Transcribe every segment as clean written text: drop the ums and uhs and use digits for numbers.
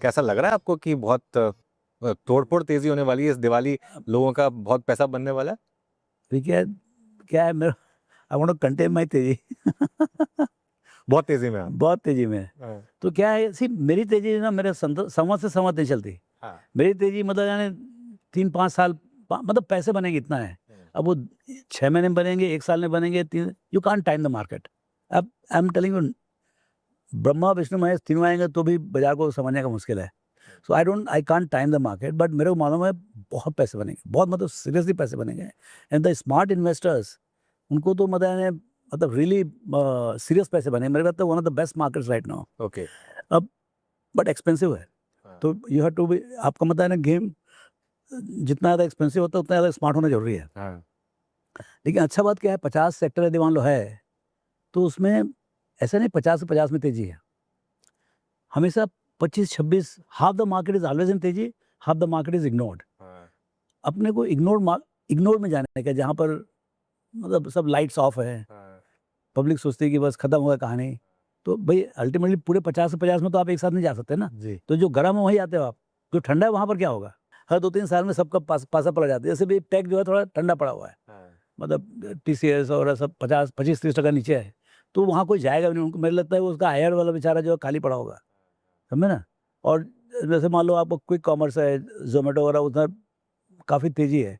कैसा लग रहा है आपको कि बहुत तोड़फोड़ तेजी होने वाली है इस दिवाली, लोगों का बहुत पैसा बनने वाला है? देखिए क्या है, मेरा I want to contain my तेजी बहुत तेजी में आप? बहुत तेजी में है। हाँ। तो क्या है, सी मेरी तेजी ना मेरे संवत से संवत नहीं चलती। हाँ। मेरी तेजी मतलब यानी 3-5 साल मतलब पैसे बनेंगे इतना है। अब वो 6 महीने में बनेंगे, 1 साल में बनेंगे, 3 you can't time the market. अब I am telling you, Brahma Vishnu Mahesh तीनों आएंगे तो भी बाजार को समझने का मुश्किल है। So I can't time the market, but मेरे को मालूम है बहुत पैसे बनेंगे, बहुत मतलब सीरियसली पैसे बनेंगे। एंड द स्मार्ट इन्वेस्टर्स, उनको तो मतलब रियली सीरियस पैसे बने। मेरे को one of the best markets right now. Okay. अब बट एक्सपेंसिव है। हाँ। तो यू हैव टू बी, आपका मतलब है ना, गेम जितना ज़्यादा एक्सपेंसिव होता है उतना ज़्यादा स्मार्ट होना जरूरी है। हाँ। लेकिन अच्छा बात क्या है, 50 सेक्टर यदि मान लो है तो उसमें ऐसा नहीं 50 से 50 में तेजी है। हमेशा 25-26, half the market is always in तेजी, half the market is ignored. हाँ। अपने को इग्नोर में जाने का, जहाँ पर मतलब सब लाइट्स ऑफ है, हाँ। पब्लिक सोचती है कि बस खत्म हुआ कहानी। तो भाई अल्टीमेटली पूरे 50 से 50 में तो आप एक साथ नहीं जा सकते ना। जी। तो जो गर्म है वहीं आते हो आप, जो ठंडा है वहाँ पर क्या होगा? हर 2-3 साल में सबका पासा पड़ जाता है। जैसे भी टेक जो है थोड़ा ठंडा पड़ा हुआ है, हाँ। मतलब TCS और सब 50-25-30% नीचे है। तो वहाँ कोई जाएगा भी नहीं। उनको, मुझे लगता है वो उसका हायर वाला बेचारा जो है खाली पड़ा होगा, समझे ना। और जैसे मान लो आपको क्विक कॉमर्स है, जोमेटो वगैरह, उधर काफ़ी तेजी है,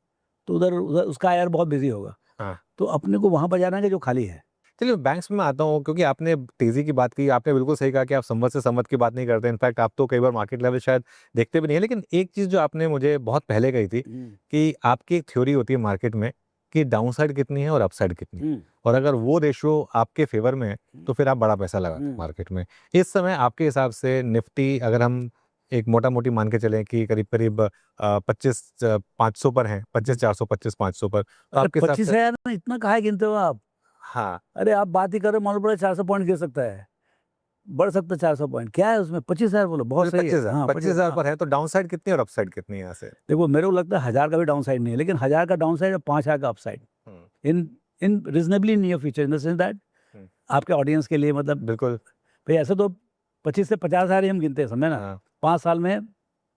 तो उधर उधर उसका हायर बहुत बिजी होगा। हाँ। तो अपने को वहाँ पर जाना है कि जो खाली है। चलिए बैंक्स में मैं आता हूँ, क्योंकि आपने तेजी की बात की, आपने बिल्कुल सही कहा कि आप संवत से संवत की बात नहीं करते। इनफैक्ट आप तो कई बार मार्केट लेवल शायद देखते भी नहीं है। लेकिन एक चीज़ जो आपने मुझे बहुत पहले कही थी कि आपकी एक थ्योरी होती है मार्केट में कि डाउनसाइड कितनी है और अपसाइड कितनी है, और अगर वो रेशियो आपके फेवर में है तो फिर आप बड़ा पैसा लगाते हैं मार्केट में। इस समय आपके हिसाब से निफ्टी, अगर हम एक मोटा मोटी मान के चलें कि करीब करीब 25,500 पर है, 25,400, 25,500 पर, तो अरे आपके हिसाब 25 से? है यार, इतना कहाँ गिनते हो आप? हाँ। अरे आप बात ही कर रहे हो, मालूम पड़ा 400 पॉइंट गिर सकता है, बढ़ सकता है 400 पॉइंट। क्या है उसमें? 25,000 बोलो, बहुत सही है। 25,000, हाँ 25,000 हाँ। पर है तो डाउनसाइड कितनी और अपसाइड कितनी है यहाँ से? देखो मेरे को लगता है 1000 का भी डाउन साइड नहीं है, लेकिन 1000 का डाउन साइड और 5,000 का up side in in reasonably near future, in the sense that आपके ऑडियंस के लिए, मतलब बिल्कुल। भाई ऐसे तो 25 से 50,000 ही हम गिनते हैं, समझे ना। हाँ। 5 साल में,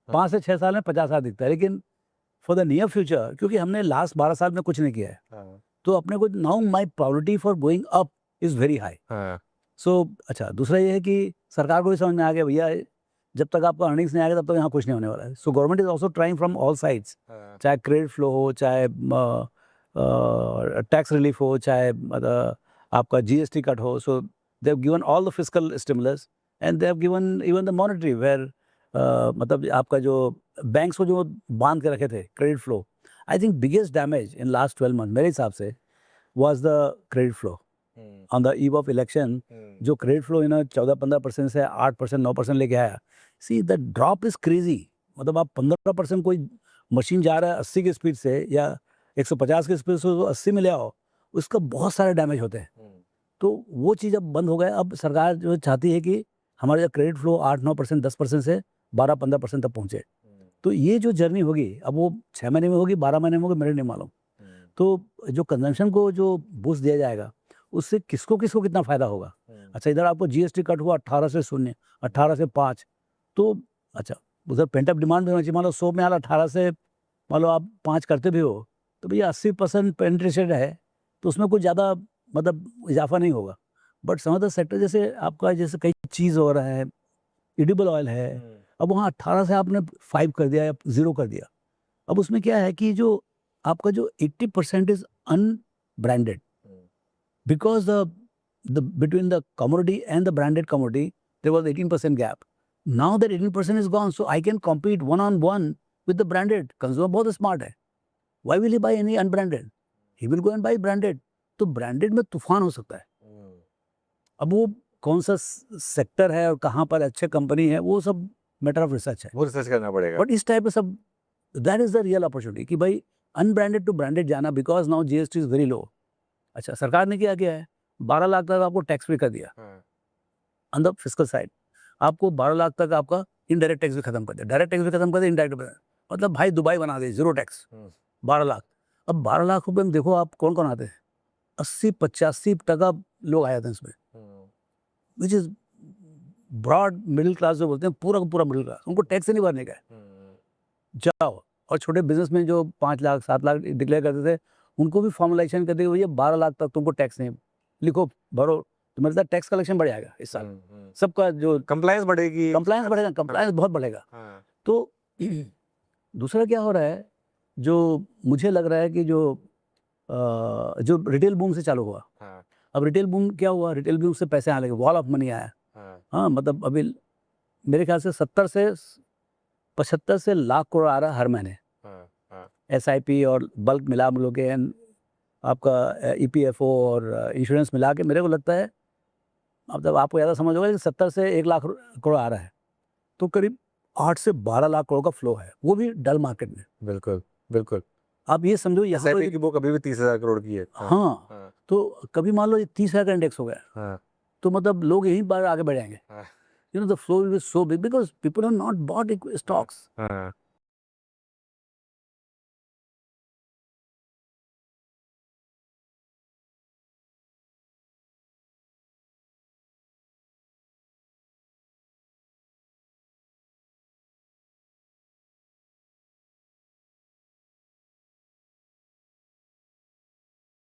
5 से 6 साल में 50,000 दिखता है, लेकिन फॉर द नियर फ्यूचर, क्योंकि हमने लास्ट 12 साल में कुछ नहीं किया है, हाँ। तो अपने को now my probability for going up is very high. हाँ। सो अच्छा, दूसरा ये है कि सरकार को भी समझ में आ गया भैया, जब तक आपका अर्निंग्स नहीं आएगा तब तक यहाँ कुछ नहीं होने वाला है। So government is also trying from all sides, हाँ। चाहे क्रेडिट फ्लो हो, चाहे टैक्स रिलीफ हो, चाहे आपका GST कट हो। So they have given all the fiscal stimulus and they have given even the monetary, where मतलब आपका जो बैंक्स को जो बांध के रखे थे credit flow. I think biggest damage in last 12 month मेरे हिसाब से was the credit flow on the eve of election. जो क्रेडिट फ्लो 14-15% से 8%, 9% लेके आया। See the drop is crazy. मतलब आप 15%, कोई मशीन जा रहा है 80 की स्पीड से या 150 की स्पीड से, तो 80 में ले आओ, उसका बहुत सारे डैमेज होते हैं। तो वो चीज़ अब बंद हो गया। अब सरकार जो चाहती है कि हमारा जो क्रेडिट फ्लो 8-9%, 10% से 12-15% तक पहुँचे। तो ये जो जर्नी होगी, अब वो 6 महीने में होगी, 12 महीने में होगी, मेरे नहीं मालूम। तो जो कंजम्पशन को जो बूस्ट दिया जाएगा, उससे किसको किसको कितना फायदा होगा। अच्छा, इधर आपको GST कट हुआ 18 से 0, 18 से 5, तो अच्छा उधर पेंटअप डिमांड भी होना चाहिए। मान लो 100 में आला 18 से मान लो आप 5 करते भी हो, तो भैया 80% पेनिट्रेशन है, तो उसमें कुछ ज़्यादा मतलब इजाफा नहीं होगा। बट सम अदर सेक्टर, जैसे आपका जैसे कई चीज़ हो रहा है, एडिबल ऑयल है, अब वहाँ 18 से आपने 5 कर दिया या 0 कर दिया। अब उसमें क्या है कि जो आपका जो 80% is unbranded, because the between the commodity and the branded commodity there was 18% gap. Now that 18% is gone, so I can compete one on one with the branded. Consumer बहुत smart है, why will he buy any unbranded? He will go and buy branded. तो branded में तूफान हो सकता है। अब वो कौन सा सेक्टर है और कहाँ पर अच्छे कंपनी है, वो सब मैटर ऑफ रिसर्च है। वो रिसर्च करना पड़ेगा। बट इस टाइप में सब, that is the real opportunity कि भाई अनब्रांडेड टू ब्रांडेड जाना, because now GST is very low. अच्छा, सरकार ने क्या किया है, 12 लाख तक आपको टैक्स फ्री कर दिया ऑन द फिस्कल साइड। आपको 12 लाख तक आपका इनडायरेक्ट टैक्स भी खत्म कर दिया, डायरेक्ट टैक्स भी खत्म कर दिया, इनडायरेक्ट, मतलब भाई दुबई बना दे, 0 टैक्स। 12 लाख। अब 12 लाख रुपए में देखो आप कौन कौन आते हैं, 80-85% लोग आ जाते हैं इसमें, which is broad middle class जो बोलते हैं, पूरा का पूरा मिडिल क्लास, उनको टैक्स ही नहीं भरने का है। जाओ और छोटे बिजनेसमैन जो 5 लाख 7 लाख डिक्लेयर करते थे, उनको भी फॉर्मलाइजेशन कर दिया, भैया 12 लाख तक तुमको टैक्स नहीं, लिखो भरो, तुम्हारे साथ टैक्स कलेक्शन बढ़ जाएगा इस साल। सबका जो कंप्लायंस बढ़ेगी। कंप्लायंस बढ़ेगा, कंप्लायंस बहुत बढ़ेगा। हाँ, तो दूसरा क्या हो रहा है, जो मुझे लग रहा है कि जो रिटेल बूम से चालू हुआ, हाँ, अब रिटेल बूम क्या हुआ, रिटेल बूम से पैसे आने लगे, वॉल ऑफ मनी आया। हाँ, हाँ, मतलब अभी मेरे ख्याल से 70 से 75 से लाख करोड़ आ रहा है हर महीने, हाँ, हाँ, SIP और बल्क मिला मिलो के, आपका EPFO और इंश्योरेंस मिला के, मेरे को लगता है, मतलब आपको ज़्यादा समझ होगा कि 70 से 1 लाख करोड़ आ रहा है, तो करीब 8 से 12 लाख करोड़ का फ्लो है, वो भी डल मार्केट में। बिल्कुल, बिल्कुल। आप ये समझो यहाँ SIP पर की बुक अभी भी 30,000 करोड़ की है। हाँ, हाँ, तो कभी मान लो ये 30,000 का इंडेक्स हो गया, हाँ, तो मतलब लोग यहीं पर आगे बढ़ जाएंगे। हाँ, You know, the flow is so big because people have not bought stocks. हाँ,